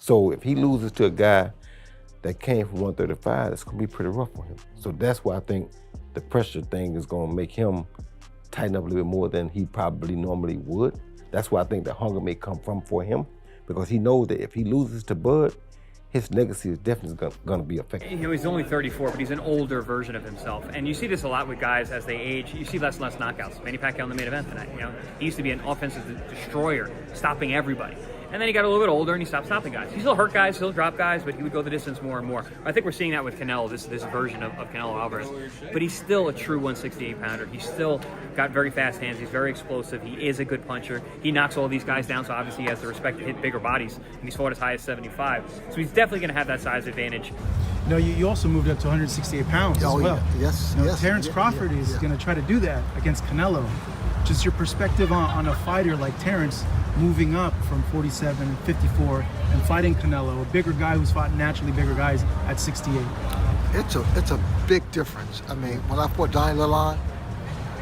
So if he loses to a guy that came from 135, it's gonna be pretty rough for him. So that's why I think the pressure thing is gonna make him tighten up a little bit more than he probably normally would. That's why I think the hunger may come from for him, because he knows that if he loses to Bud, his legacy is definitely going to be affected. You know, he's only 34, but he's an older version of himself. And you see this a lot with guys as they age. You see less and less knockouts. Manny Pacquiao in the main event tonight. You know, he used to be an offensive destroyer, stopping everybody. And then he got a little bit older and he stopped stopping guys. He still hurt guys, still drop guys, but he would go the distance more and more. I think we're seeing that with Canelo, this version of Canelo Alvarez. But he's still a true 168-pounder. He's still got very fast hands. He's very explosive. He is a good puncher. He knocks all these guys down, so obviously he has the respect to hit bigger bodies. And he's fought as high as 75. So he's definitely going to have that size advantage. No, you also moved up to 168 pounds as well. Yeah. Yes, yes. Terence Crawford is going to try to do that against Canelo. Just your perspective on a fighter like Terence moving up from 47, 54, and fighting Canelo, a bigger guy who's fought naturally bigger guys at 68. It's a big difference. I mean, when I fought Donnie Lalonde,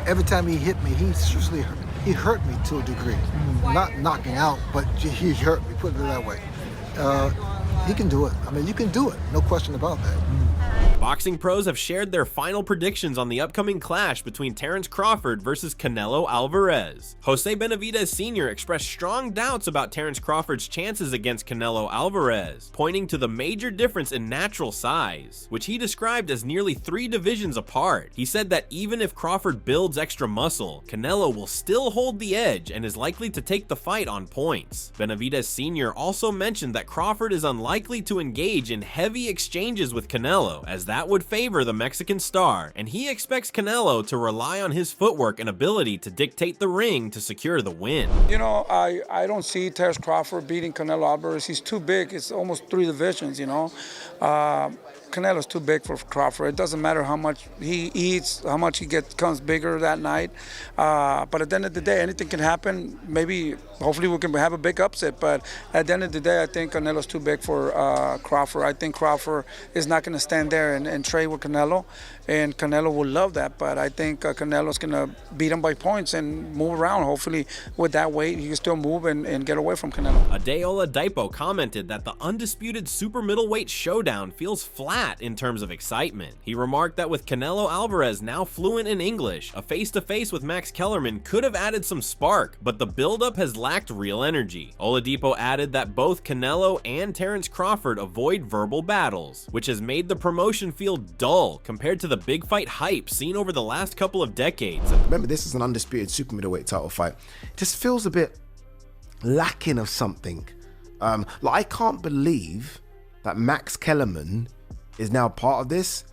every time he hit me, he hurt me to a degree. Not knocking out, but he hurt me, put it that way. He can do it. I mean, you can do it. No question about that. Boxing pros have shared their final predictions on the upcoming clash between Terence Crawford versus Canelo Alvarez. Jose Benavidez Sr. expressed strong doubts about Terence Crawford's chances against Canelo Alvarez, pointing to the major difference in natural size, which he described as nearly 3 divisions apart. He said that even if Crawford builds extra muscle, Canelo will still hold the edge and is likely to take the fight on points. Benavidez Sr. also mentioned that Crawford is unlikely to engage in heavy exchanges with Canelo, as that would favor the Mexican star, and he expects Canelo to rely on his footwork and ability to dictate the ring to secure the win. You know, I don't see Terence Crawford beating Canelo Alvarez. He's too big. It's almost 3 divisions, you know. Canelo's too big for Crawford. It doesn't matter how much he eats, how much he becomes bigger that night. But at the end of the day, anything can happen. Maybe, hopefully we can have a big upset. But at the end of the day, I think Canelo's too big for Crawford. I think Crawford is not going to stand there and trade with Canelo. And Canelo will love that. But I think Canelo's going to beat him by points and move around. Hopefully with that weight, he can still move and get away from Canelo. Adeola Daipo commented that the undisputed super middleweight showdown feels flat in terms of excitement. He remarked that with Canelo Alvarez now fluent in English, a face-to-face with Max Kellerman could have added some spark, but the build-up has lacked real energy. Oladipo added that both Canelo and Terence Crawford avoid verbal battles, which has made the promotion feel dull compared to the big fight hype seen over the last couple of decades. Remember, this is an undisputed super middleweight title fight. It just feels a bit lacking of something. Like, I can't believe that Max Kellerman is now part of this,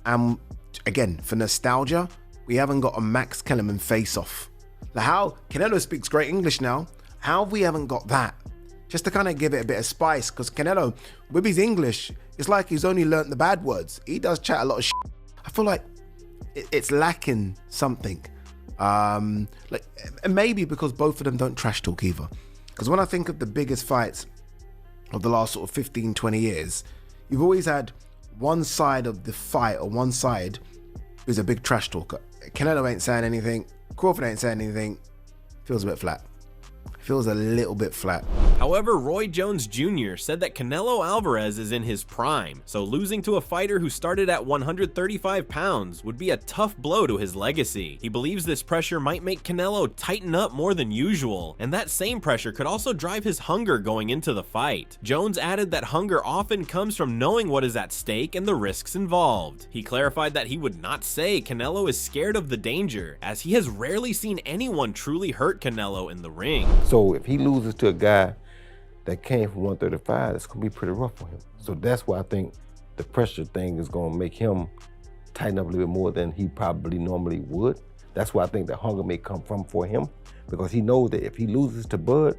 and again, for nostalgia, we haven't got a Max Kellerman face-off. Like, how Canelo speaks great English now, how we haven't got that? Just to kind of give it a bit of spice, because Canelo, with his English, it's like he's only learnt the bad words. He does chat a lot of shit. I feel like it's lacking something. Like, maybe because both of them don't trash talk either. Because when I think of the biggest fights of the last sort of 15, 20 years, you've always had one side of the fight, or one side who's a big trash talker. Canelo ain't saying anything, Crawford ain't saying anything. Feels a bit flat. Feels a little bit flat. However, Roy Jones Jr. said that Canelo Alvarez is in his prime, so losing to a fighter who started at 135 pounds would be a tough blow to his legacy. He believes this pressure might make Canelo tighten up more than usual, and that same pressure could also drive his hunger going into the fight. Jones added that hunger often comes from knowing what is at stake and the risks involved. He clarified that he would not say Canelo is scared of the danger, as he has rarely seen anyone truly hurt Canelo in the ring. So if he loses to a guy that came from 135, it's going to be pretty rough for him. So that's why I think the pressure thing is going to make him tighten up a little bit more than he probably normally would. That's why I think the hunger may come from for him, because he knows that if he loses to Bud,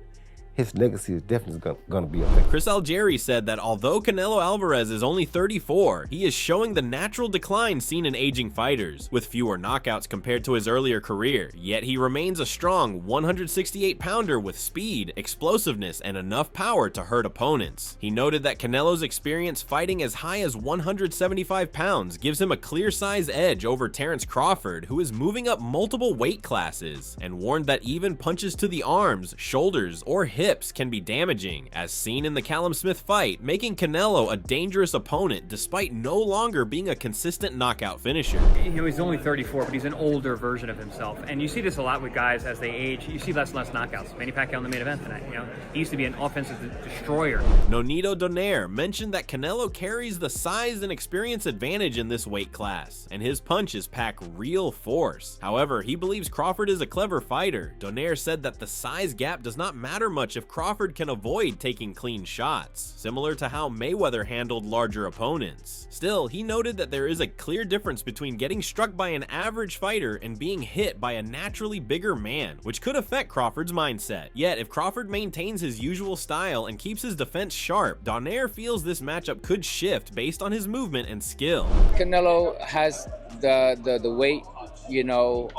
his legacy is definitely going to be affected. Chris Algieri said that although Canelo Alvarez is only 34, he is showing the natural decline seen in aging fighters, with fewer knockouts compared to his earlier career, yet he remains a strong 168-pounder with speed, explosiveness, and enough power to hurt opponents. He noted that Canelo's experience fighting as high as 175 pounds gives him a clear size edge over Terence Crawford, who is moving up multiple weight classes, and warned that even punches to the arms, shoulders, or hips hips can be damaging, as seen in the Callum Smith fight, making Canelo a dangerous opponent despite no longer being a consistent knockout finisher. You know, he's only 34, but he's an older version of himself. And you see this a lot with guys as they age. You see less and less knockouts. Manny Pacquiao in the main event tonight. You know, he used to be an offensive destroyer. Nonito Donaire mentioned that Canelo carries the size and experience advantage in this weight class, and his punches pack real force. However, he believes Crawford is a clever fighter. Donaire said that the size gap does not matter much if Crawford can avoid taking clean shots, similar to how Mayweather handled larger opponents. Still, he noted that there is a clear difference between getting struck by an average fighter and being hit by a naturally bigger man, which could affect Crawford's mindset. Yet, if Crawford maintains his usual style and keeps his defense sharp, Donaire feels this matchup could shift based on his movement and skill. Canelo has the weight. You know,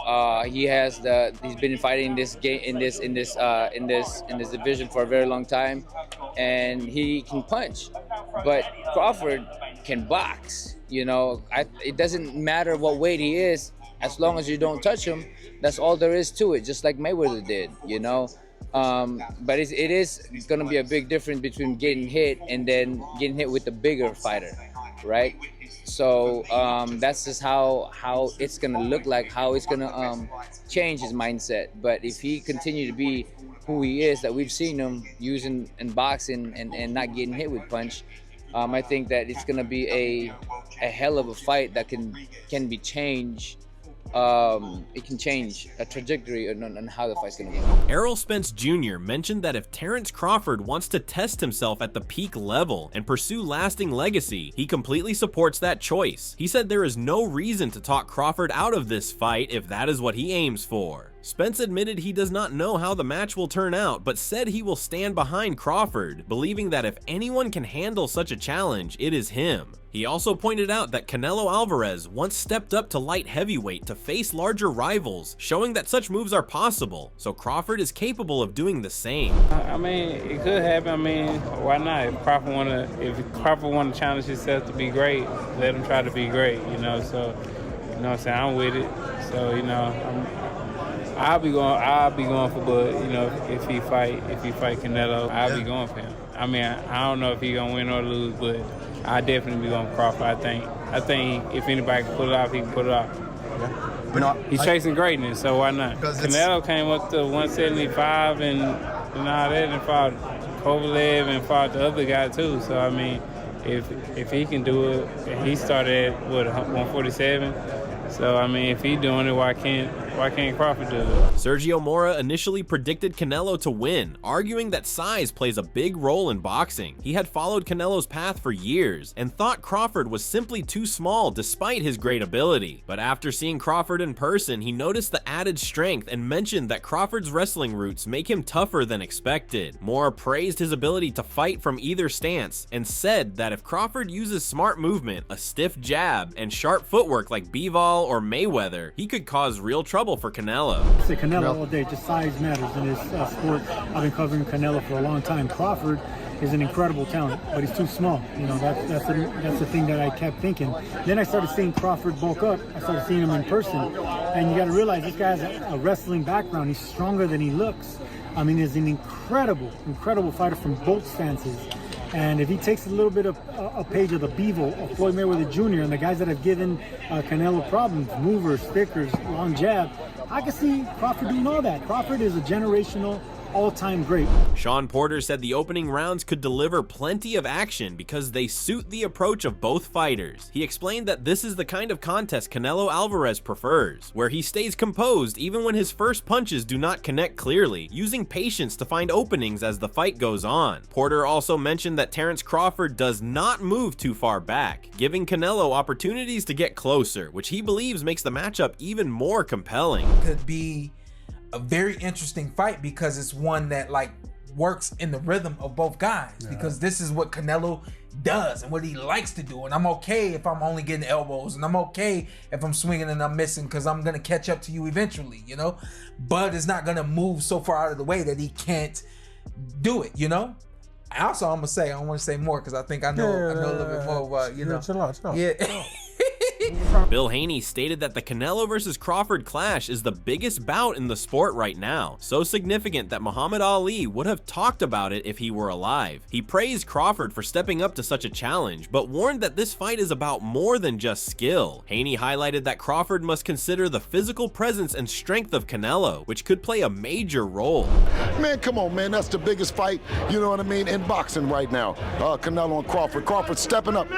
he's been fighting this game in this division for a very long time, and he can punch. But Crawford can box. You know, it doesn't matter what weight he is, as long as you don't touch him. That's all there is to it. Just like Mayweather did. You know, but it is going to be a big difference between getting hit and then getting hit with the bigger fighter, right? So that's just how it's gonna look like, how it's gonna change his mindset. But if he continue to be who he is, that we've seen him using in boxing and not getting hit with punch, I think that it's gonna be a hell of a fight that can be changed. It can change a trajectory on how the fight's gonna go. Errol Spence Jr. mentioned that if Terence Crawford wants to test himself at the peak level and pursue lasting legacy, he completely supports that choice. He said there is no reason to talk Crawford out of this fight if that is what he aims for. Spence admitted he does not know how the match will turn out, but said he will stand behind Crawford, believing that if anyone can handle such a challenge, it is him. He also pointed out that Canelo Alvarez once stepped up to light heavyweight to face larger rivals, showing that such moves are possible, so Crawford is capable of doing the same. I mean, it could happen. I mean, why not? If Crawford want to challenge himself to be great, let him try to be great, you know, so, you know what I'm saying, I'm with it. So, you know, I'll be going for Bud, you know, if he fight Canelo, I'll be going for him. I mean, I don't know if he's gonna win or lose, but I definitely be going for Crawford. I think if anybody can pull it off, he can pull it off. Yeah. But he's chasing greatness, so why not? Canelo came up to 175 and all that, and fought Kovalev and fought the other guy too. So I mean, if he can do it, he started at 147. So I mean, if he's doing it, why can't Crawford do it? Sergio Mora initially predicted Canelo to win, arguing that size plays a big role in boxing. He had followed Canelo's path for years and thought Crawford was simply too small despite his great ability. But after seeing Crawford in person, he noticed the added strength and mentioned that Crawford's wrestling roots make him tougher than expected. Mora praised his ability to fight from either stance and said that if Crawford uses smart movement, a stiff jab, and sharp footwork like Bivol or Mayweather, he could cause real trouble for Canelo. I say Canelo all day, just size matters in this sport. I've been covering Canelo for a long time. Crawford is an incredible talent, but he's too small. You know, that's the thing that I kept thinking. Then I started seeing Crawford bulk up. I started seeing him in person, and you got to realize this guy has a wrestling background. He's stronger than he looks. I mean, he's an incredible fighter from both stances. And if he takes a little bit of a page of the Bivol of Floyd Mayweather Jr. and the guys that have given Canelo problems, movers, stickers, long jab, I can see Crawford doing all that. Crawford is a generational all-time great. Sean Porter said the opening rounds could deliver plenty of action because they suit the approach of both fighters. He explained that this is the kind of contest Canelo Alvarez prefers, where he stays composed even when his first punches do not connect clearly, using patience to find openings as the fight goes on. Porter also mentioned that Terence Crawford does not move too far back, giving Canelo opportunities to get closer, which he believes makes the matchup even more compelling. Could be a very interesting fight because it's one that like works in the rhythm of both guys, because this is what Canelo does and what he likes to do. And I'm okay if I'm only getting elbows, and I'm okay if I'm swinging and I'm missing, because I'm gonna catch up to you eventually, you know. Bud is not gonna move so far out of the way that he can't do it, you know. Also, I'm gonna say, I don't want to say more because I think I know a little bit more about, you know. Chill out. Yeah. Bill Haney stated that the Canelo vs. Crawford clash is the biggest bout in the sport right now, so significant that Muhammad Ali would have talked about it if he were alive. He praised Crawford for stepping up to such a challenge, but warned that this fight is about more than just skill. Haney highlighted that Crawford must consider the physical presence and strength of Canelo, which could play a major role. Man, come on, man, that's the biggest fight, you know what I mean, in boxing right now. Canelo and Crawford. Crawford stepping up.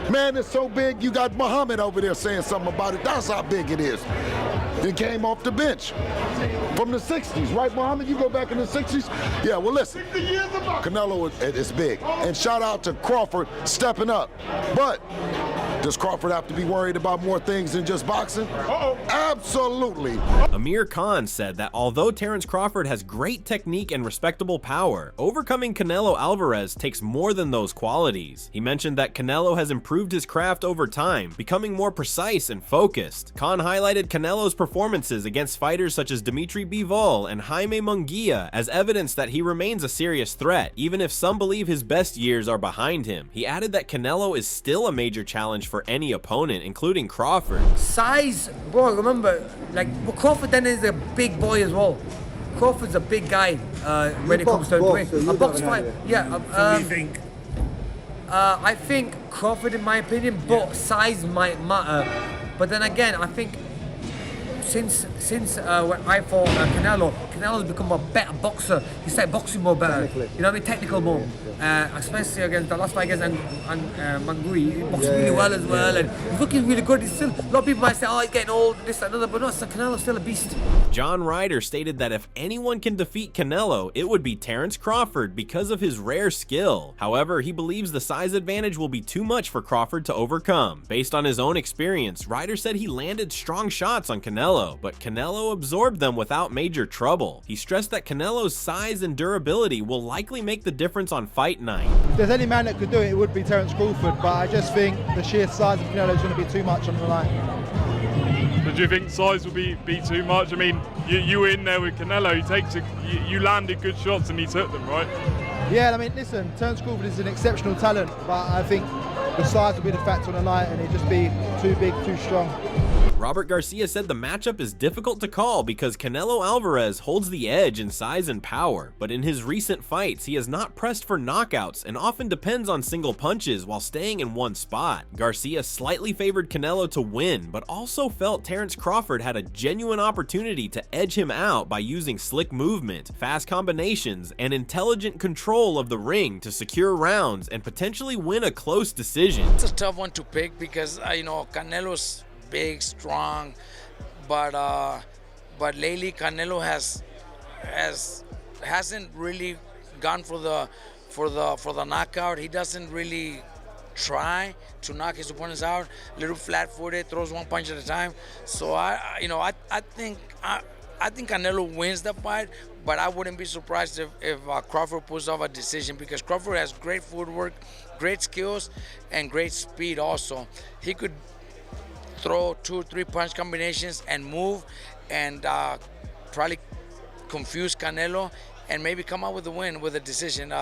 Man, it's so big, you got Muhammad over there saying something about it. That's how big it is. He came off the bench from the 60s, right, Muhammad? You go back in the 60s? Yeah, well, listen, Canelo is big. And shout out to Crawford stepping up. But does Crawford have to be worried about more things than just boxing? Absolutely. Amir Khan said that although Terence Crawford has great technique and respectable power, overcoming Canelo Alvarez takes more than those qualities. He mentioned that Canelo has improved his craft over time, becoming more precise and focused. Khan highlighted Canelo's performances against fighters such as Dimitri Bivol and Jaime Munguia as evidence that he remains a serious threat, even if some believe his best years are behind him. He added that Canelo is still a major challenge for any opponent, including Crawford. Size, bro, remember, like, Crawford then is a big boy as well. Crawford's a big guy when it comes to a box fight. Yeah. What do you think? I think Crawford, in my opinion, but size might matter. But then again, I think since when I fought Canelo's become a better boxer. He started boxing more better. You know what I mean? Technical more. Especially against the last fight against Mangui. He boxed really well as well, and he's looking really good. He's still, a lot of people might say, oh, he's getting old, this and another, but no, Canelo's still a beast. John Ryder stated that if anyone can defeat Canelo, it would be Terence Crawford because of his rare skill. However, he believes the size advantage will be too much for Crawford to overcome. Based on his own experience, Ryder said he landed strong shots on Canelo, but Canelo absorbed them without major trouble. He stressed that Canelo's size and durability will likely make the difference on fight night. If there's any man that could do it, it would be Terence Crawford, but I just think the sheer size of Canelo is going to be too much on the night. But do you think size will be too much? I mean, you were in there with Canelo, you landed good shots and he took them, right? Yeah, I mean, listen, Terence Crawford is an exceptional talent, but I think the size will be the factor on the night and he'd just be too big, too strong. Robert Garcia said the matchup is difficult to call because Canelo Alvarez holds the edge in size and power, but in his recent fights, he has not pressed for knockouts and often depends on single punches while staying in one spot. Garcia slightly favored Canelo to win, but also felt Terence Crawford had a genuine opportunity to edge him out by using slick movement, fast combinations, and intelligent control of the ring to secure rounds and potentially win a close decision. It's a tough one to pick because, Canelo's big, strong, but lately Canelo hasn't really gone for the knockout. He doesn't really try to knock his opponents out. A little flat-footed, throws one punch at a time. So I think Canelo wins the fight, but I wouldn't be surprised if Crawford pulls off a decision because Crawford has great footwork, great skills, and great speed also. He could throw 2-3 punch combinations and move and probably confuse Canelo and maybe come out with a win with a decision.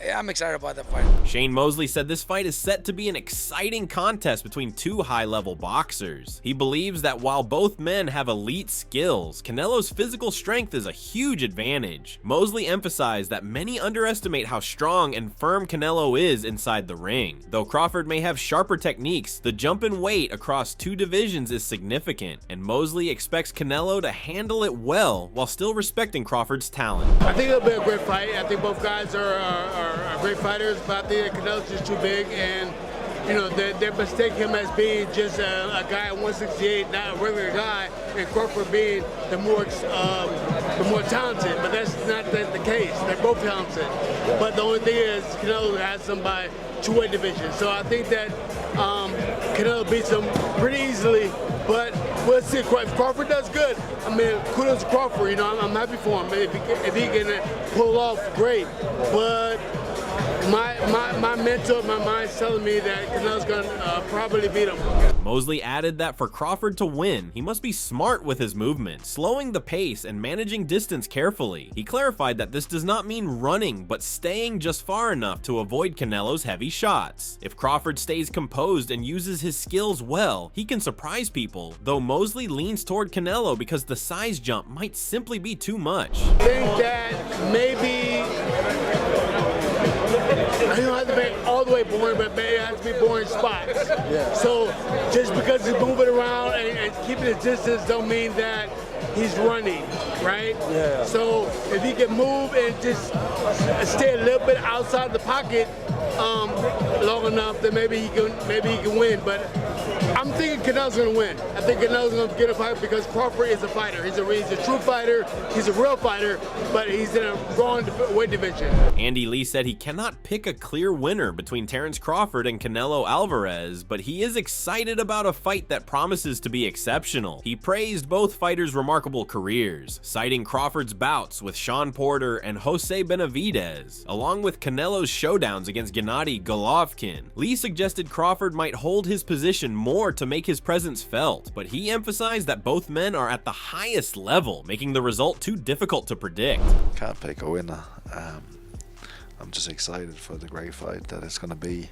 I'm excited about that fight. Shane Mosley said this fight is set to be an exciting contest between two high-level boxers. He believes that while both men have elite skills, Canelo's physical strength is a huge advantage. Mosley emphasized that many underestimate how strong and firm Canelo is inside the ring. Though Crawford may have sharper techniques, the jump in weight across two divisions is significant, and Mosley expects Canelo to handle it well while still respecting Crawford's talent. I think it'll be a great fight. I think both guys are great fighters, but I think Canelo's just too big, and they mistake him as being just a guy at 168, not a regular guy, and Crawford being the more talented. But that's not the case. They're both talented. But the only thing is Canelo has them by two-weight division. So I think that Canelo beats him pretty easily. But we'll see. If Crawford does good, I mean, kudos to Crawford. I'm happy for him. If he can pull off, great. But my mental, my mind's telling me that Canelo's going to probably beat him. Mosley added that for Crawford to win, he must be smart with his movement, slowing the pace and managing distance carefully. He clarified that this does not mean running, but staying just far enough to avoid Canelo's heavy shots. If Crawford stays composed and uses his skills well, he can surprise people, though Mosley leans toward Canelo because the size jump might simply be too much. I think that maybe, I don't have to make all the way boring, but maybe it has to be boring spots. Yeah. So just because he's moving around and keeping his distance don't mean that he's running, right? Yeah. So if he can move and just stay a little bit outside the pocket long enough, then maybe he can win. But I'm thinking Canelo's gonna win. I think Canelo's gonna get a fight because Crawford is a fighter. He's a true fighter. He's a real fighter, but he's in a wrong weight division. Andy Lee said he cannot pick a clear winner between Terence Crawford and Canelo Alvarez, but he is excited about a fight that promises to be exceptional. He praised both fighters' remarkable careers, citing Crawford's bouts with Sean Porter and Jose Benavidez, along with Canelo's showdowns against Gennady Golovkin. Lee suggested Crawford might hold his position more to make his presence felt, but he emphasized that both men are at the highest level, making the result too difficult to predict. Can't pick a winner. I'm just excited for the great fight that it's going to be.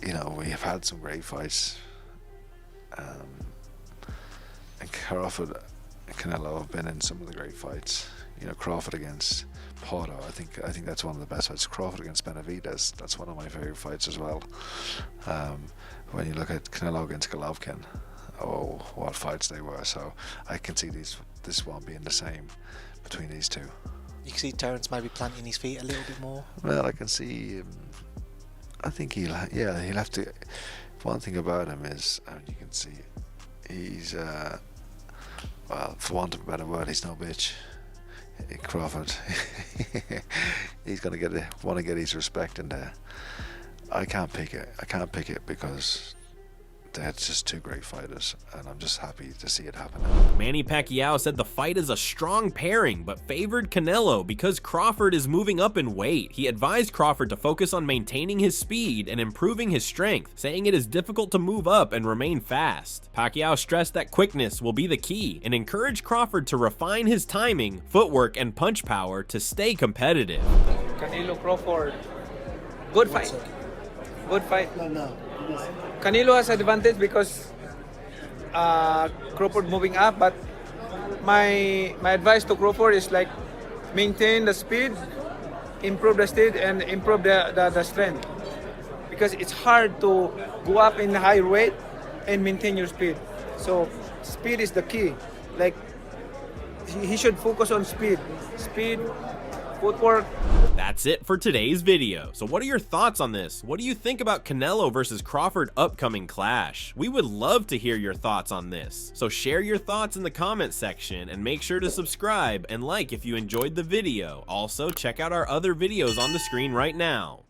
You know, we have had some great fights. And Crawford and Canelo have been in some of the great fights. You know, Crawford against Porter, I think that's one of the best fights. Crawford against Benavidez, that's one of my favorite fights as well. When you look at Canelo against Golovkin, oh, what fights they were. So I can see this one being the same between these two. You can see Terence maybe planting his feet a little bit more. Well, I can see. I think he'll have to. One thing about him is, you can see, he's well, for want of a better word, he's no bitch. Crawford, he's gonna want to get his respect in there. I can't pick it because they're just two great fighters, and I'm just happy to see it happen. Manny Pacquiao said the fight is a strong pairing, but favored Canelo because Crawford is moving up in weight. He advised Crawford to focus on maintaining his speed and improving his strength, saying it is difficult to move up and remain fast. Pacquiao stressed that quickness will be the key and encouraged Crawford to refine his timing, footwork, and punch power to stay competitive. Canelo Crawford, good fight. Good fight. No. Canelo has advantage because Crawford moving up, but my advice to Crawford is like maintain the speed, improve the speed, and improve the strength, because it's hard to go up in high weight and maintain your speed. So speed is the key. Like he should focus on speed, footwork. That's it for today's video. So what are your thoughts on this? What do you think about Canelo versus Crawford upcoming clash? We would love to hear your thoughts on this. So share your thoughts in the comment section and make sure to subscribe and like if you enjoyed the video. Also, check out our other videos on the screen right now.